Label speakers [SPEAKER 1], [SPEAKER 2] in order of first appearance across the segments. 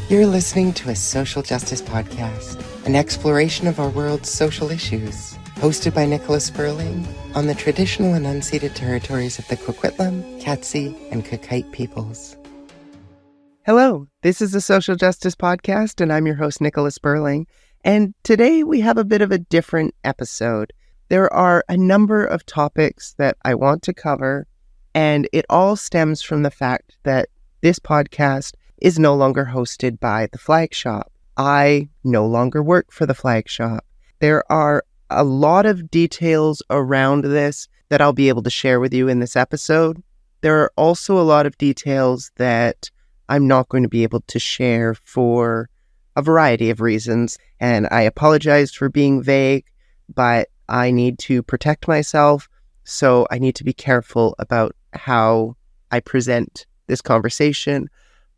[SPEAKER 1] You're listening to a social justice podcast, an exploration of our world's social issues, hosted by Nicola Spurling on the traditional and unceded territories of the Kwikwetlem, Katzie, and Qayqayt peoples. Hello, this is the Social Justice Podcast, and I'm your host, Nicola Spurling. And today we have a bit of a different episode. There are a number of topics that I want to cover, and it all stems from the fact that this podcast is no longer hosted by the Flag Shop. I no longer work for the Flag Shop. There are a lot of details around this that I'll be able to share with you in this episode. There are also a lot of details that I'm not going to be able to share for a variety of reasons, and I apologize for being vague, but I need to protect myself, so I need to be careful about how I present this conversation.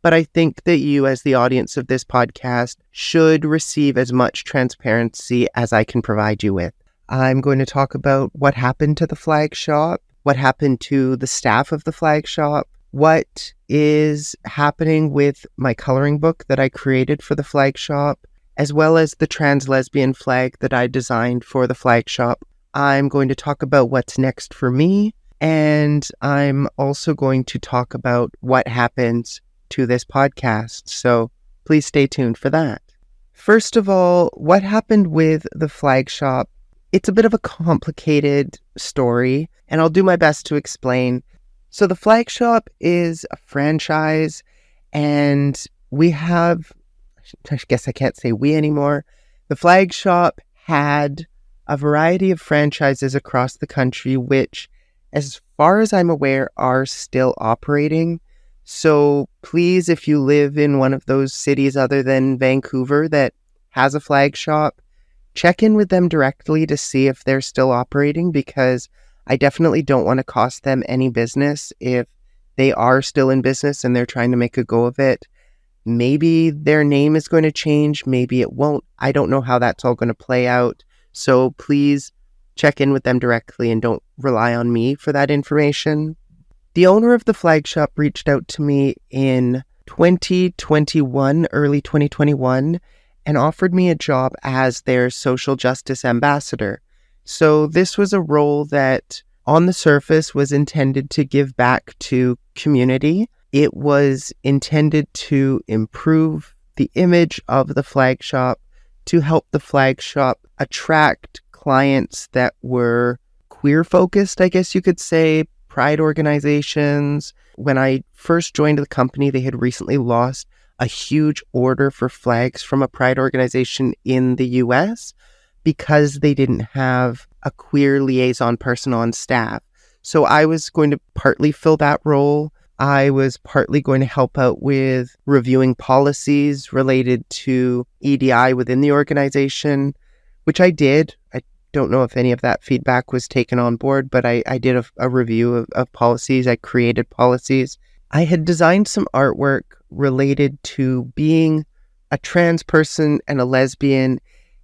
[SPEAKER 1] But I think that you, as the audience of this podcast, should receive as much transparency as I can provide you with. I'm going to talk about what happened to the Flag Shop, what happened to the staff of the Flag Shop, what is happening with my coloring book that I created for the Flag Shop, as well as the trans lesbian flag that I designed for the Flag Shop. I'm going to talk about what's next for me, and I'm also going to talk about what happens to this podcast, so please stay tuned for that. First of all, what happened with the Flag Shop? It's a bit of a complicated story, and I'll do my best to explain. So the Flag Shop is a franchise, and we have, I guess I can't say we anymore. The Flag Shop had a variety of franchises across the country, which, as far as I'm aware, are still operating. So please, if you live in one of those cities other than Vancouver that has a Flag Shop, check in with them directly to see if they're still operating, because I definitely don't want to cost them any business if they are still in business and they're trying to make a go of it. Maybe their name is going to change, maybe it won't. I don't know how that's all going to play out. So please check in with them directly and don't rely on me for that information. The owner of the Flag Shop reached out to me in 2021, early 2021, and offered me a job as their social justice ambassador. So this was a role that, on the surface, was intended to give back to community. It was intended to improve the image of the Flag Shop, to help the Flag Shop attract clients that were queer-focused, I guess you could say, pride organizations. When I first joined the company, they had recently lost a huge order for flags from a pride organization in the US because they didn't have a queer liaison person on staff. So I was going to partly fill that role. I was partly going to help out with reviewing policies related to EDI within the organization, which I did. I don't know if any of that feedback was taken on board, but I did a review of policies. I created policies. I had designed some artwork related to being a trans person and a lesbian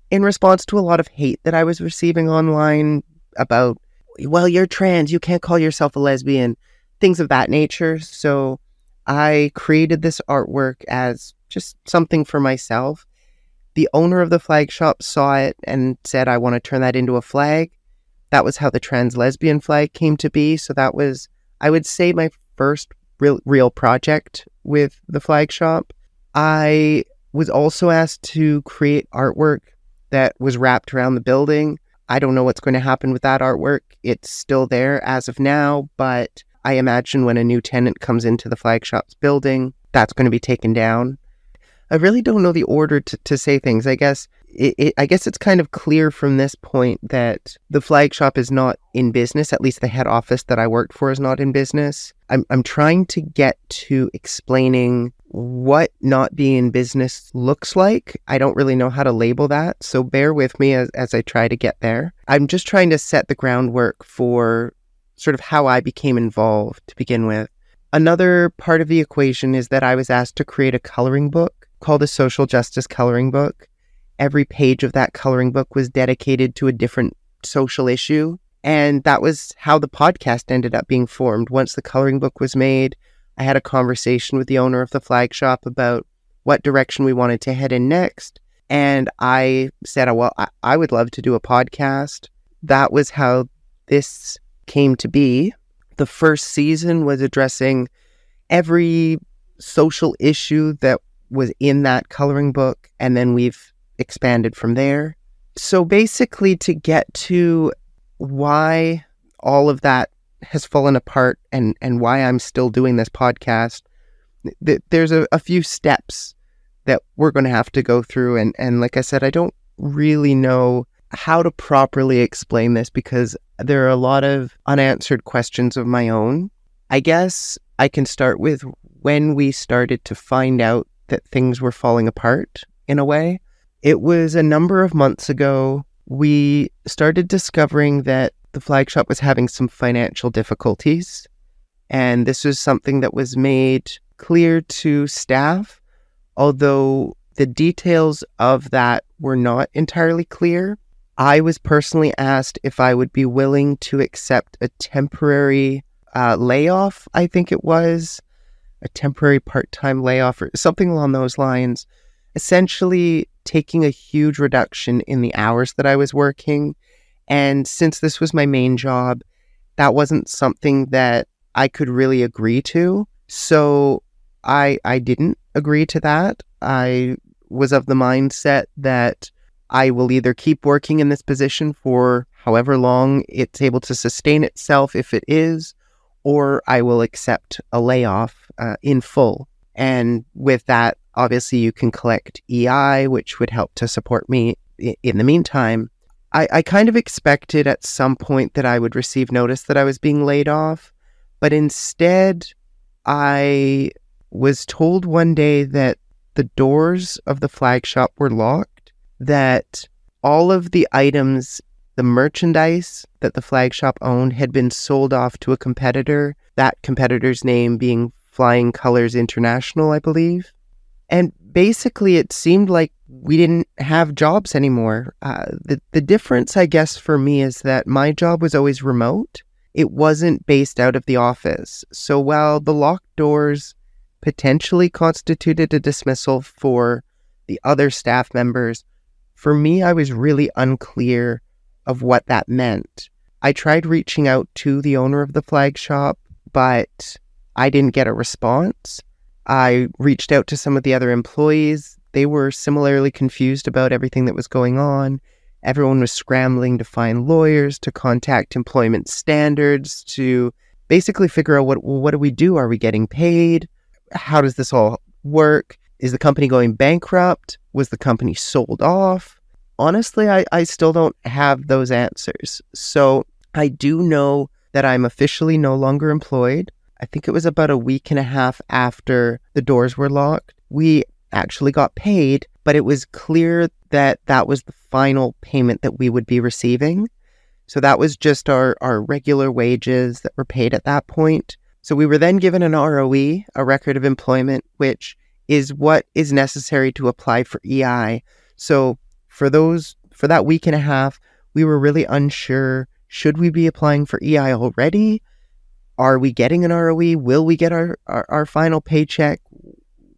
[SPEAKER 1] in response to a lot of hate that I was receiving online about, well, you're trans, you can't call yourself a lesbian, things of that nature. So I created this artwork as just something for myself. The owner of the Flag Shop saw it and said, I want to turn that into a flag. That was how the trans lesbian flag came to be. So that was, I would say, my first real project with the Flag Shop. I was also asked to create artwork that was wrapped around the building. I don't know what's going to happen with that artwork. It's still there as of now, but I imagine when a new tenant comes into the Flag Shop's building, that's going to be taken down. I really don't know the order to say things. I guess it's kind of clear from this point that the Flag Shop is not in business. At least the head office that I worked for is not in business. I'm trying to get to explaining what not being in business looks like. I don't really know how to label that, so bear with me as I try to get there. I'm just trying to set the groundwork for sort of how I became involved to begin with. Another part of the equation is that I was asked to create a coloring book called a social justice coloring book. Every page of that coloring book was dedicated to a different social issue. And that was how the podcast ended up being formed. Once the coloring book was made, I had a conversation with the owner of the Flag Shop about what direction we wanted to head in next. And I said, well, I would love to do a podcast. That was how this came to be. The first season was addressing every social issue that was in that coloring book, and then we've expanded from there. So basically, to get to why all of that has fallen apart and why I'm still doing this podcast, there's a few steps that we're going to have to go through. And like I said, I don't really know how to properly explain this because there are a lot of unanswered questions of my own. I guess I can start with when we started to find out that things were falling apart in a way. It was a number of months ago. We started discovering that the flag shop was having some financial difficulties. And this was something that was made clear to staff, although the details of that were not entirely clear. I was personally asked if I would be willing to accept a temporary layoff, I think it was, a temporary part-time layoff or something along those lines, essentially taking a huge reduction in the hours that I was working. And since this was my main job, that wasn't something that I could really agree to. So I didn't agree to that. I was of the mindset that I will either keep working in this position for however long it's able to sustain itself, if it is, or I will accept a layoff in full. And with that, obviously you can collect EI, which would help to support me in the meantime. I kind of expected at some point that I would receive notice that I was being laid off, but instead I was told one day that the doors of the flag shop were locked, that all of the items, the merchandise that the flag shop owned had been sold off to a competitor, that competitor's name being Flying Colors International, I believe. And basically it seemed like we didn't have jobs anymore. The difference, I guess, for me is that my job was always remote. It wasn't based out of the office. So while the locked doors potentially constituted a dismissal for the other staff members, for me, I was really unclear of what that meant. I tried reaching out to the owner of the flag shop, but I didn't get a response. I reached out to some of the other employees. They were similarly confused about everything that was going on. Everyone was scrambling to find lawyers, to contact employment standards, to basically figure out what do we do? Are we getting paid? How does this all work? Is the company going bankrupt? Was the company sold off? Honestly, I still don't have those answers. So I do know that I'm officially no longer employed. I think it was about a week and a half after the doors were locked. We actually got paid, but it was clear that that was the final payment that we would be receiving. So that was just our regular wages that were paid at that point. So we were then given an ROE, a record of employment, which is what is necessary to apply for EI. So for that week and a half, we were really unsure. Should we be applying for EI already? Are we getting an ROE? Will we get our final paycheck?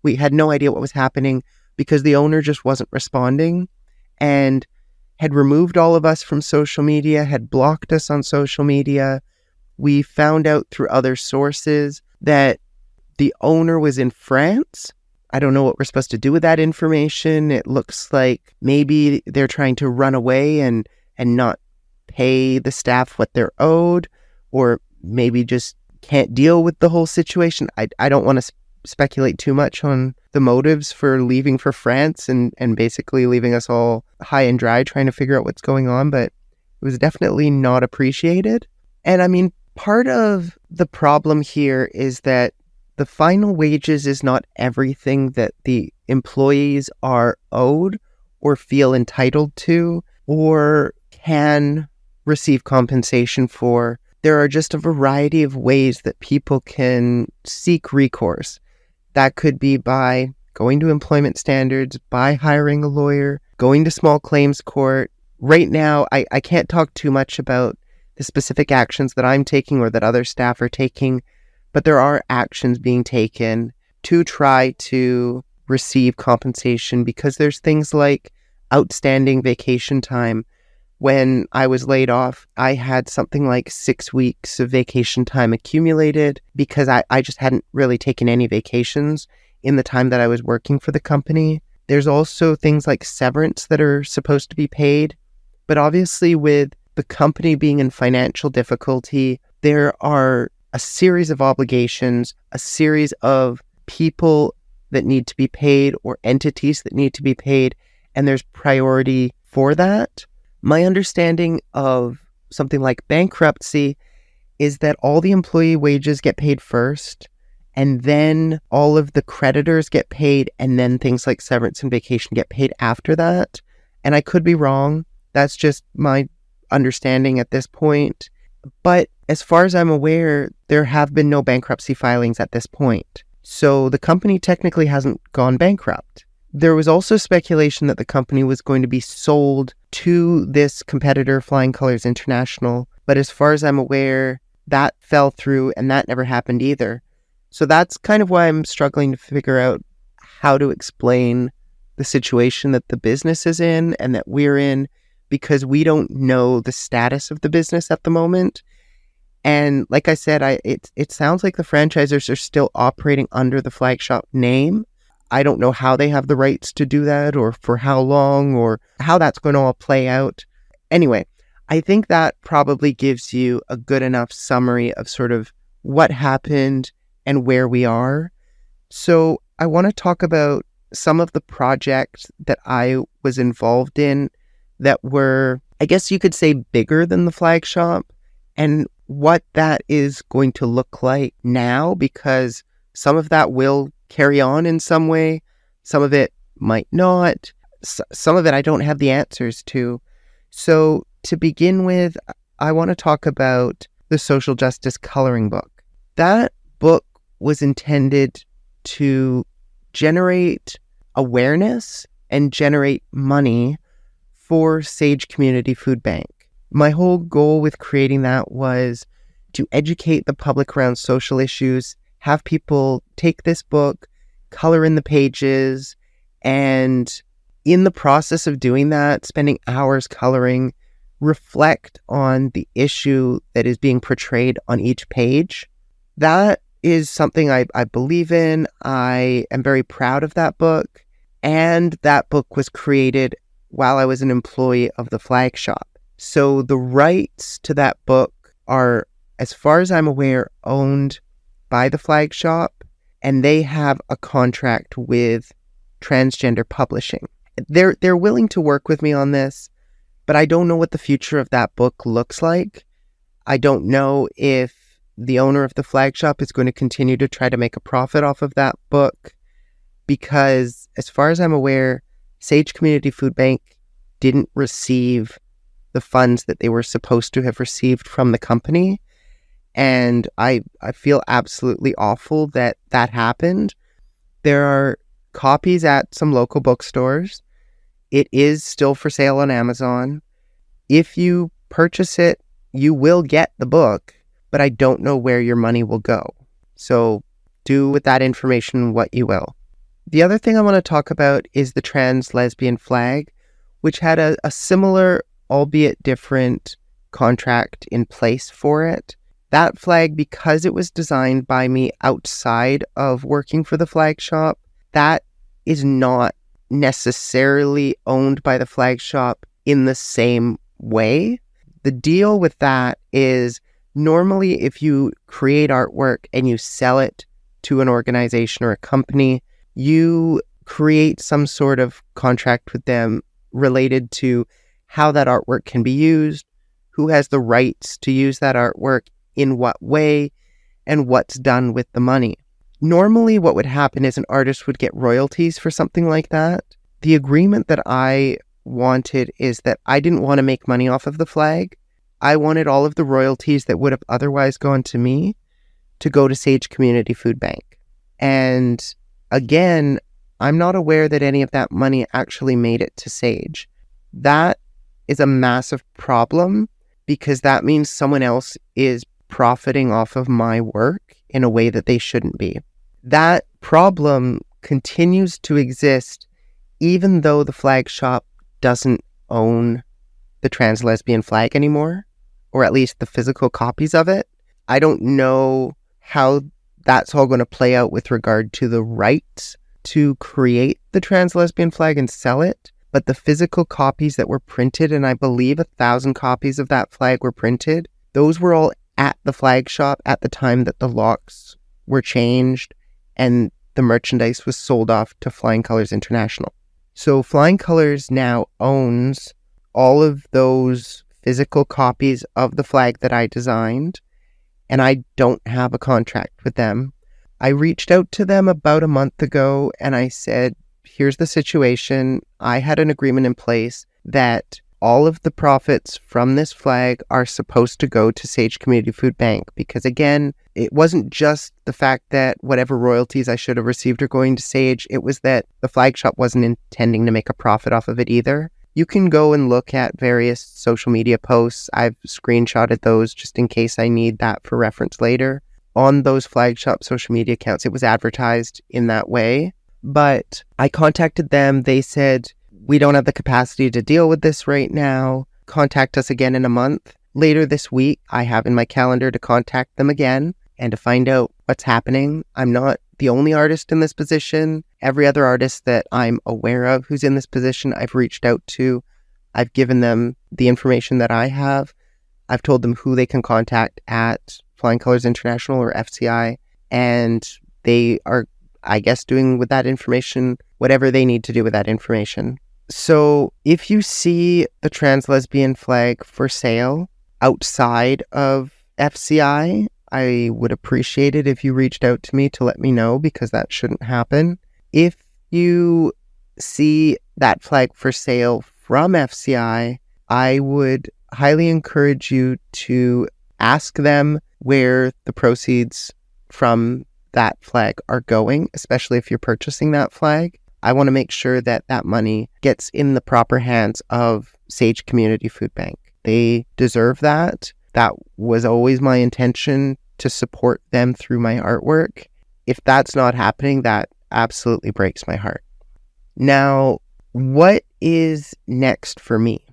[SPEAKER 1] We had no idea what was happening because the owner just wasn't responding and had removed all of us from social media, had blocked us on social media. We found out through other sources that the owner was in France. I don't know what we're supposed to do with that information. It looks like maybe they're trying to run away and not pay the staff what they're owed, or maybe just can't deal with the whole situation. I don't want to speculate too much on the motives for leaving for France and basically leaving us all high and dry trying to figure out what's going on, but it was definitely not appreciated. And I mean, part of the problem here is that the final wages is not everything that the employees are owed or feel entitled to or can receive compensation for. There are just a variety of ways that people can seek recourse. That could be by going to employment standards, by hiring a lawyer, going to small claims court. Right now, I can't talk too much about the specific actions that I'm taking or that other staff are taking, but there are actions being taken to try to receive compensation because there's things like outstanding vacation time. When I was laid off, I had something like 6 weeks of vacation time accumulated because I just hadn't really taken any vacations in the time that I was working for the company. There's also things like severance that are supposed to be paid. But obviously with the company being in financial difficulty, there are a series of obligations, a series of people that need to be paid or entities that need to be paid, and there's priority for that. My understanding of something like bankruptcy is that all the employee wages get paid first, and then all of the creditors get paid, and then things like severance and vacation get paid after that. And I could be wrong. That's just my understanding at this point. But as far as I'm aware, there have been no bankruptcy filings at this point. So the company technically hasn't gone bankrupt. There was also speculation that the company was going to be sold to this competitor, Flying Colours International. But as far as I'm aware, that fell through and that never happened either. So that's kind of why I'm struggling to figure out how to explain the situation that the business is in and that we're in, because we don't know the status of the business at the moment. And like I said, it sounds like the franchisors are still operating under the Flagshop name. I don't know how they have the rights to do that or for how long or how that's going to all play out. Anyway, I think that probably gives you a good enough summary of sort of what happened and where we are. So I want to talk about some of the projects that I was involved in that were, I guess you could say, bigger than the Flagshop, and what that is going to look like now, because some of that will carry on in some way. Some of it might not. Some of it I don't have the answers to. So to begin with, I want to talk about the Social Justice Coloring Book. That book was intended to generate awareness and generate money for Sage Community Food Bank. My whole goal with creating that was to educate the public around social issues, have people take this book, color in the pages, and in the process of doing that, spending hours coloring, reflect on the issue that is being portrayed on each page. That is something I believe in. I am very proud of that book. And that book was created while I was an employee of the Flagshop. So the rights to that book are, as far as I'm aware, owned by the Flagshop, and they have a contract with Transgender Publishing. They're willing to work with me on this, but I don't know what the future of that book looks like. I don't know if the owner of the Flagshop is going to continue to try to make a profit off of that book, because as far as I'm aware, Sage Community Food Bank didn't receive the funds that they were supposed to have received from the company. And I feel absolutely awful that that happened. There are copies at some local bookstores. It is still for sale on Amazon. If you purchase it, you will get the book, but I don't know where your money will go. So do with that information what you will. The other thing I want to talk about is the trans lesbian flag, which had a similar, albeit different, contract in place for it. That flag, because it was designed by me outside of working for the Flagshop, that is not necessarily owned by the Flagshop in the same way. The deal with that is normally if you create artwork and you sell it to an organization or a company, you create some sort of contract with them related to how that artwork can be used, who has the rights to use that artwork, in what way, and what's done with the money. Normally what would happen is an artist would get royalties for something like that. The agreement that I wanted is that I didn't want to make money off of the flag. I wanted all of the royalties that would have otherwise gone to me to go to Sage Community Food Bank. And again, I'm not aware that any of that money actually made it to Sage. That is a massive problem, because that means someone else is profiting off of my work in a way that they shouldn't be. That problem continues to exist even though the flag shop doesn't own the trans lesbian flag anymore, or at least the physical copies of it. I don't know how that's all going to play out with regard to the rights to create the trans lesbian flag and sell it, but the physical copies that were printed, and I believe 1,000 copies of that flag were printed, those were all at the flag shop at the time that the locks were changed and the merchandise was sold off to Flying Colours International. So Flying Colours now owns all of those physical copies of the flag that I designed, and I don't have a contract with them. I reached out to them about a month ago and I said, here's the situation. I had an agreement in place that all of the profits from this flag are supposed to go to Sage Community Food Bank, because again, it wasn't just the fact that whatever royalties I should have received are going to Sage, it was that the flag shop wasn't intending to make a profit off of it either. You can go and look at various social media posts. I've screenshotted those just in case I need that for reference later. On those flag shop social media accounts, it was advertised in that way. But I contacted them. They said, we don't have the capacity to deal with this right now. Contact us again in a month. Later this week, I have in my calendar to contact them again and to find out what's happening. I'm not the only artist in this position. Every other artist that I'm aware of who's in this position, I've reached out to. I've given them the information that I have. I've told them who they can contact at Flying Colours International or FCI, and they are, I guess, doing with that information whatever they need to do with that information. So if you see the trans lesbian flag for sale outside of FCI, I would appreciate it if you reached out to me to let me know, because that shouldn't happen. If you see that flag for sale from FCI, I would highly encourage you to ask them where the proceeds from that flag are going, especially if you're purchasing that flag. I want to make sure that that money gets in the proper hands of Sage Community Food Bank. They deserve that. That was always my intention, to support them through my artwork. If that's not happening, that absolutely breaks my heart. Now, what is next for me?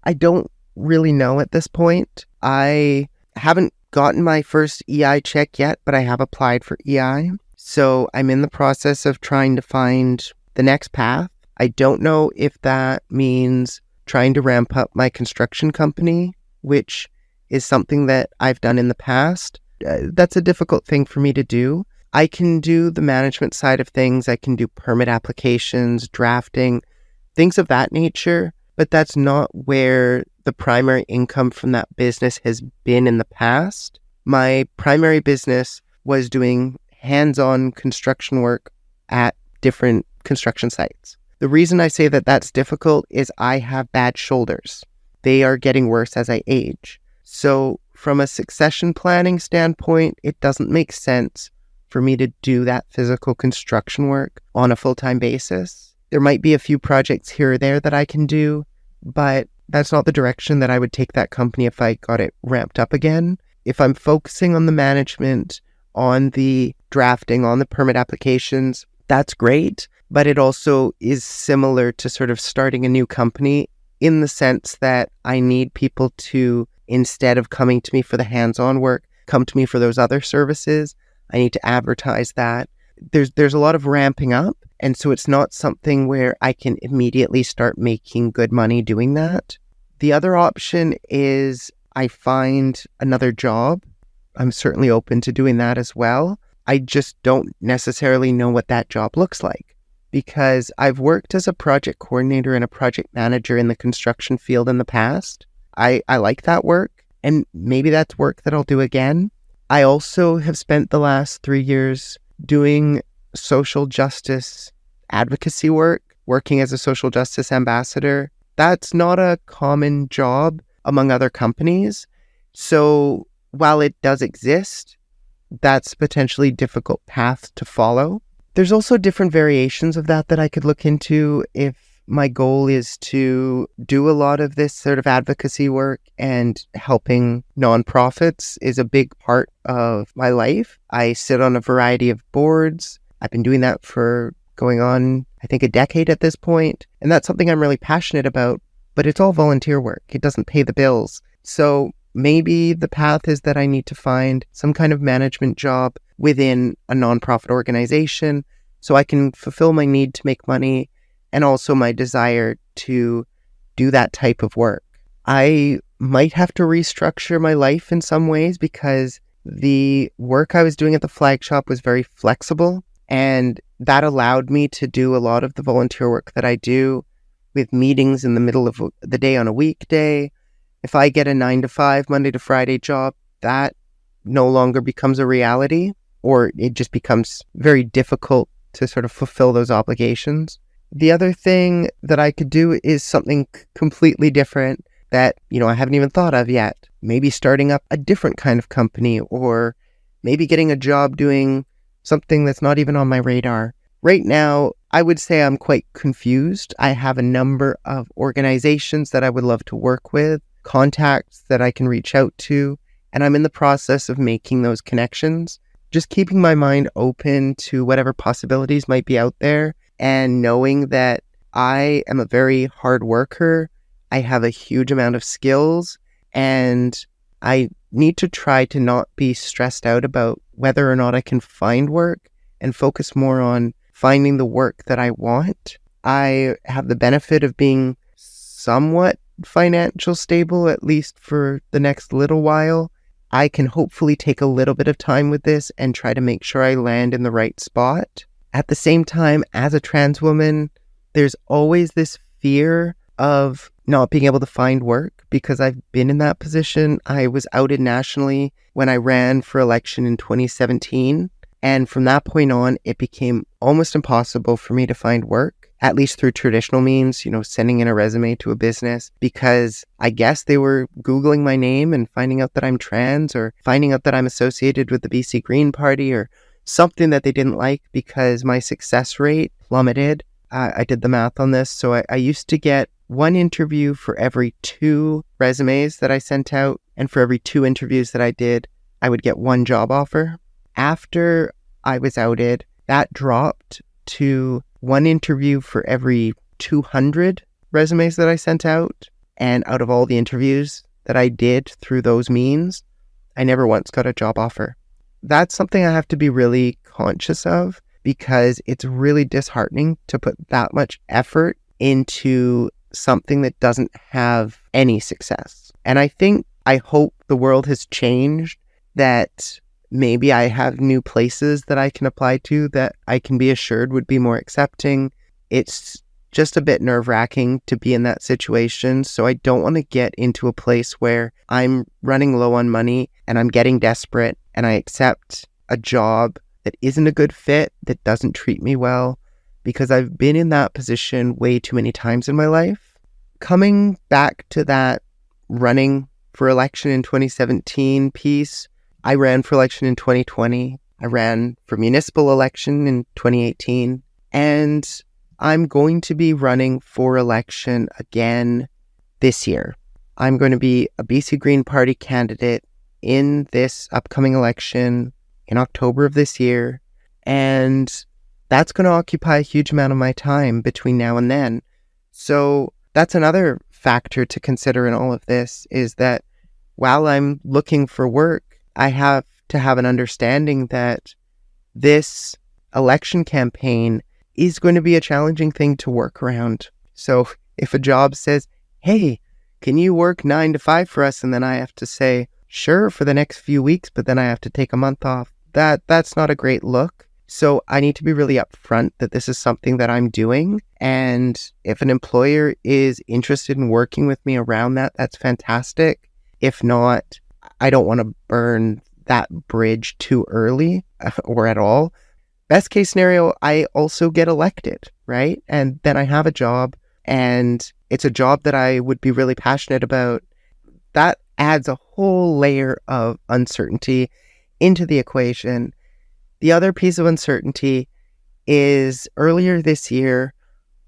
[SPEAKER 1] I don't really know at this point. I haven't gotten my first EI check yet, but I have applied for EI. So I'm in the process of trying to find the next path. I don't know if that means trying to ramp up my construction company, which is something that I've done in the past. That's a difficult thing for me to do. I can do the management side of things. I can do permit applications, drafting, things of that nature, but that's not where the primary income from that business has been in the past. My primary business was doing hands-on construction work at different construction sites. The reason I say that that's difficult is I have bad shoulders. They are getting worse as I age. So from a succession planning standpoint, it doesn't make sense for me to do that physical construction work on a full-time basis. There might be a few projects here or there that I can do, but that's not the direction that I would take that company if I got it ramped up again. If I'm focusing on the management, on the drafting, on the permit applications, that's great, but it also is similar to sort of starting a new company in the sense that I need people to, instead of coming to me for the hands-on work, come to me for those other services. I need to advertise that. There's a lot of ramping up, and so it's not something where I can immediately start making good money doing that. The other option is I find another job. I'm certainly open to doing that as well. I just don't necessarily know what that job looks like, because I've worked as a project coordinator and a project manager in the construction field in the past. I like that work, and maybe that's work that I'll do again. I also have spent the last 3 years doing social justice advocacy work, working as a social justice ambassador. That's not a common job among other companies. So while it does exist, that's potentially a difficult path to follow. There's also different variations of that I could look into if my goal is to do a lot of this sort of advocacy work, and helping nonprofits is a big part of my life. I sit on a variety of boards. I've been doing that for going on, I think, a decade at this point. And that's something I'm really passionate about, but it's all volunteer work. It doesn't pay the bills. So maybe the path is that I need to find some kind of management job within a nonprofit organization so I can fulfill my need to make money and also my desire to do that type of work. I might have to restructure my life in some ways because the work I was doing at the flag shop was very flexible, and that allowed me to do a lot of the volunteer work that I do with meetings in the middle of the day on a weekday. If I get a 9-to-5 Monday to Friday job, that no longer becomes a reality, or it just becomes very difficult to sort of fulfill those obligations. The other thing that I could do is something completely different that, I haven't even thought of yet. Maybe starting up a different kind of company, or maybe getting a job doing something that's not even on my radar. Right now, I would say I'm quite confused. I have a number of organizations that I would love to work with, contacts that I can reach out to, and I'm in the process of making those connections. Just keeping my mind open to whatever possibilities might be out there, and knowing that I am a very hard worker. I have a huge amount of skills, and I need to try to not be stressed out about whether or not I can find work and focus more on finding the work that I want. I have the benefit of being somewhat financial stable, at least for the next little while. I can hopefully take a little bit of time with this and try to make sure I land in the right spot. At the same time, as a trans woman, there's always this fear of not being able to find work because I've been in that position. I was outed nationally when I ran for election in 2017. And from that point on, it became almost impossible for me to find work, at least through traditional means, sending in a resume to a business, because I guess they were Googling my name and finding out that I'm trans, or finding out that I'm associated with the BC Green Party, or something that they didn't like, because my success rate plummeted. I did the math on this. So I used to get one interview for every 2 resumes that I sent out. And for every 2 interviews that I did, I would get 1 job offer. After I was outed, that dropped to 1 interview for every 200 resumes that I sent out. And out of all the interviews that I did through those means, I never once got a job offer. That's something I have to be really conscious of, because it's really disheartening to put that much effort into something that doesn't have any success. And I hope the world has changed, that maybe I have new places that I can apply to that I can be assured would be more accepting. It's just a bit nerve-wracking to be in that situation. So I don't want to get into a place where I'm running low on money and I'm getting desperate and I accept a job that isn't a good fit, that doesn't treat me well, because I've been in that position way too many times in my life. Coming back to that running for election in 2017 piece, I ran for election in 2020. I ran for municipal election in 2018. And I'm going to be running for election again this year. I'm going to be a BC Green Party candidate in this upcoming election in October of this year. And that's going to occupy a huge amount of my time between now and then. So that's another factor to consider in all of this, is that while I'm looking for work, I have to have an understanding that this election campaign is going to be a challenging thing to work around. So if a job says, hey, can you work 9 to 5 for us? And then I have to say, sure, for the next few weeks, but then I have to take a month off. That's not a great look. So I need to be really upfront that this is something that I'm doing. And if an employer is interested in working with me around that, that's fantastic. If not, I don't want to burn that bridge too early or at all. Best case scenario, I also get elected, right? And then I have a job, and it's a job that I would be really passionate about. That adds a whole layer of uncertainty into the equation. The other piece of uncertainty is earlier this year,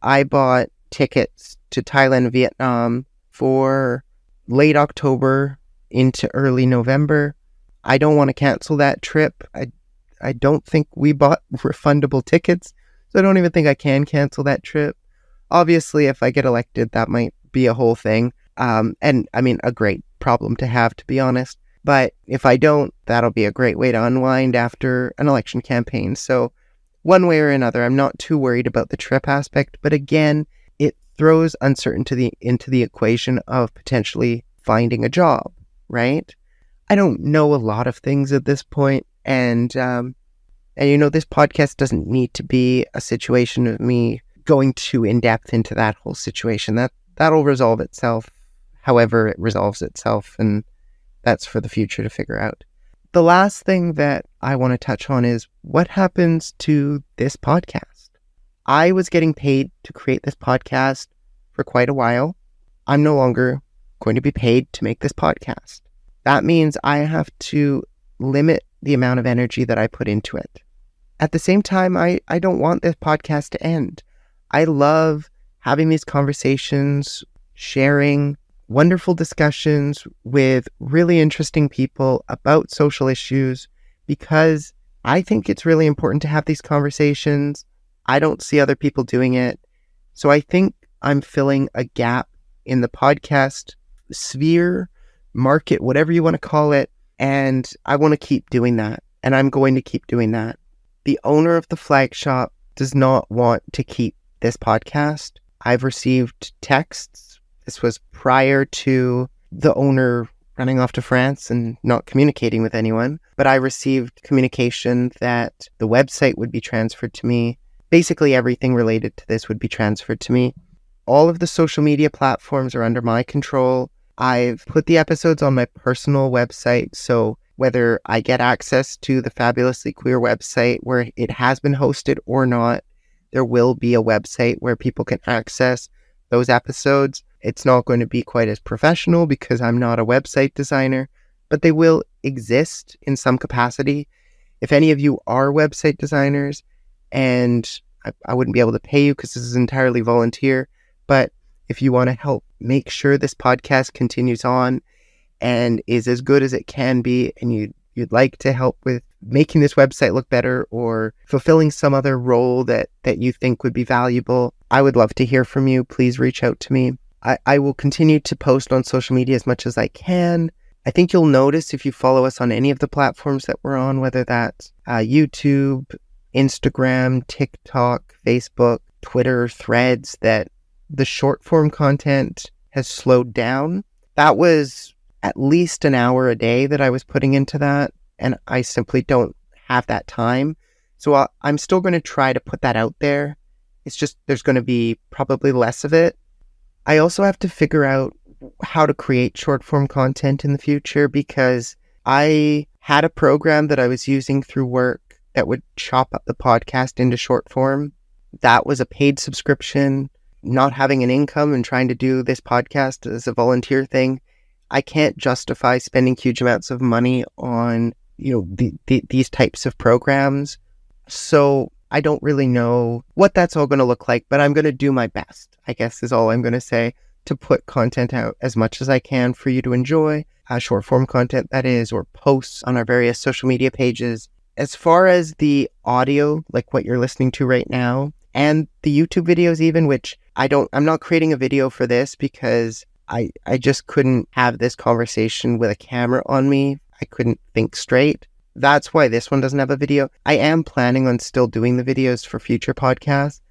[SPEAKER 1] I bought tickets to Thailand and Vietnam for late October into early November. I don't want to cancel that trip. I don't think we bought refundable tickets, so I don't even think I can cancel that trip. Obviously, if I get elected, that might be a whole thing. And I mean, a great problem to have, to be honest. But if I don't, that'll be a great way to unwind after an election campaign. So one way or another, I'm not too worried about the trip aspect. But again, it throws uncertainty into the equation of potentially finding a job, right? I don't know a lot of things at this point. And this podcast doesn't need to be a situation of me going too in depth into that whole situation. That'll resolve itself however it resolves itself, and that's for the future to figure out. The last thing that I want to touch on is what happens to this podcast. I was getting paid to create this podcast for quite a while. I'm no longer going to be paid to make this podcast. That means I have to limit the amount of energy that I put into it. At the same time, I don't want this podcast to end. I love having these conversations, sharing wonderful discussions with really interesting people about social issues, because I think it's really important to have these conversations. I don't see other people doing it. So I think I'm filling a gap in the podcast sphere, market, whatever you want to call it. And I want to keep doing that. And I'm going to keep doing that. The owner of the flag shop does not want to keep this podcast. I've received texts. This was prior to the owner running off to France and not communicating with anyone. But I received communication that the website would be transferred to me. Basically, everything related to this would be transferred to me. All of the social media platforms are under my control. I've put the episodes on my personal website, so whether I get access to the Fabulously Queer website where it has been hosted or not, there will be a website where people can access those episodes. It's not going to be quite as professional because I'm not a website designer, but they will exist in some capacity. If any of you are website designers, and I wouldn't be able to pay you because this is entirely volunteer, but if you want to help make sure this podcast continues on and is as good as it can be, and you'd like to help with making this website look better or fulfilling some other role that you think would be valuable, I would love to hear from you. Please reach out to me. I will continue to post on social media as much as I can. I think you'll notice if you follow us on any of the platforms that we're on, whether that's YouTube, Instagram, TikTok, Facebook, Twitter, Threads, that the short form content has slowed down. That was at least an hour a day that I was putting into that, and I simply don't have that time. So I'm still going to try to put that out there. It's just there's going to be probably less of it. I also have to figure out how to create short form content in the future, because I had a program that I was using through work that would chop up the podcast into short form. That was a paid subscription. Not having an income and trying to do this podcast as a volunteer thing, I can't justify spending huge amounts of money on, these types of programs. So I don't really know what that's all going to look like, but I'm going to do my best, I guess is all I'm going to say, to put content out as much as I can for you to enjoy, short form content that is, or posts on our various social media pages. As far as the audio, like what you're listening to right now, and the YouTube videos even, which I'm not creating a video for this because I just couldn't have this conversation with a camera on me. I couldn't think straight. That's why this one doesn't have a video. I am planning on still doing the videos for future podcasts.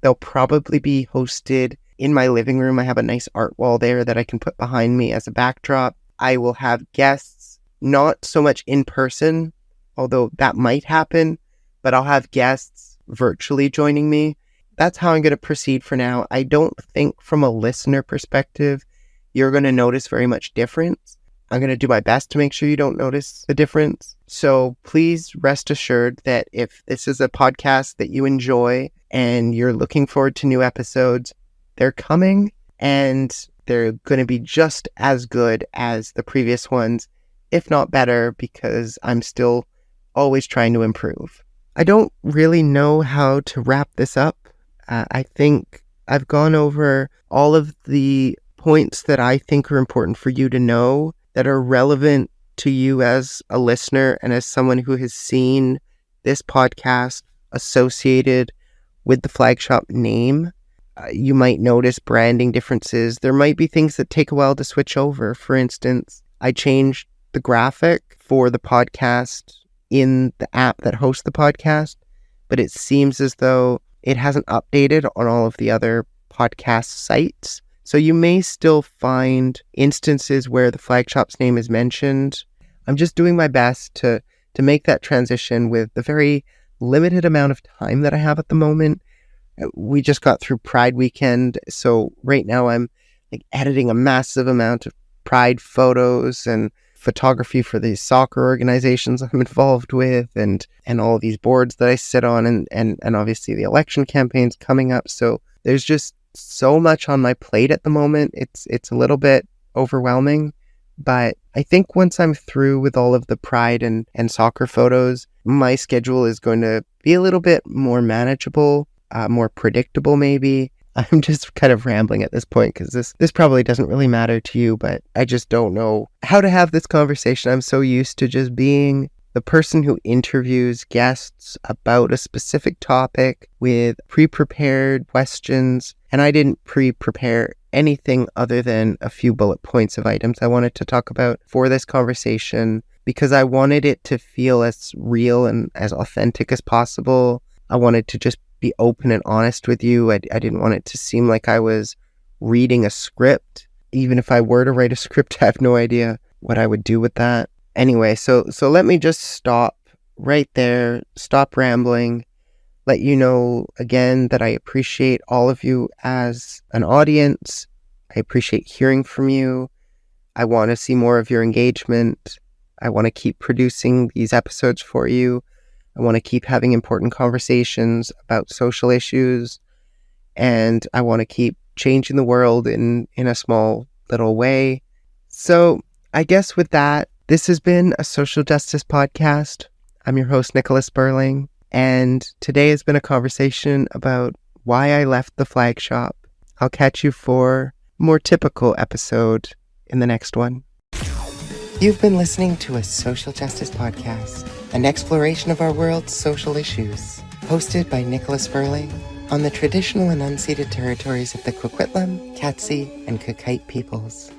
[SPEAKER 1] They'll probably be hosted in my living room. I have a nice art wall there that I can put behind me as a backdrop. I will have guests, not so much in person, although that might happen, but I'll have guests virtually joining me. That's how I'm going to proceed for now. I don't think from a listener perspective, you're going to notice very much difference. I'm going to do my best to make sure you don't notice the difference. So please rest assured that if this is a podcast that you enjoy and you're looking forward to new episodes, they're coming and they're going to be just as good as the previous ones, if not better, because I'm still always trying to improve. I don't really know how to wrap this up. I think I've gone over all of the points that I think are important for you to know, that are relevant to you as a listener and as someone who has seen this podcast associated with the flag shop name. You might notice branding differences. There might be things that take a while to switch over. For instance, I changed the graphic for the podcast in the app that hosts the podcast, but it seems as though it hasn't updated on all of the other podcast sites. So you may still find instances where the flag shop's name is mentioned. I'm just doing my best to make that transition with the very limited amount of time that I have at the moment. We just got through Pride weekend, so right now I'm editing a massive amount of Pride photos and photography for the soccer organizations I'm involved with, and all these boards that I sit on, and obviously the election campaign's coming up. So there's just so much on my plate at the moment. It's a little bit overwhelming, but I think once I'm through with all of the Pride and soccer photos, my schedule is going to be a little bit more manageable, more predictable maybe. I'm just kind of rambling at this point because this probably doesn't really matter to you, but I just don't know how to have this conversation. I'm so used to just being the person who interviews guests about a specific topic with pre-prepared questions, and I didn't pre-prepare anything other than a few bullet points of items I wanted to talk about for this conversation because I wanted it to feel as real and as authentic as possible. I wanted to just be open and honest with you. I didn't want it to seem like I was reading a script. Even if I were to write a script, I have no idea what I would do with that. Anyway, so let me just stop right there, stop rambling, let you know again that I appreciate all of you as an audience. I appreciate hearing from you. I want to see more of your engagement. I want to keep producing these episodes for you. I want to keep having important conversations about social issues, and I want to keep changing the world in a small little way. So I guess with that, this has been a social justice podcast. I'm your host, Nicola Spurling, and today has been a conversation about why I left the flag shop. I'll catch you for a more typical episode in the next one.
[SPEAKER 2] You've been listening to a social justice podcast, an exploration of our world's social issues, hosted by Nicola Spurling on the traditional and unceded territories of the Kwikwetlem, Katzie, and Qayqayt peoples.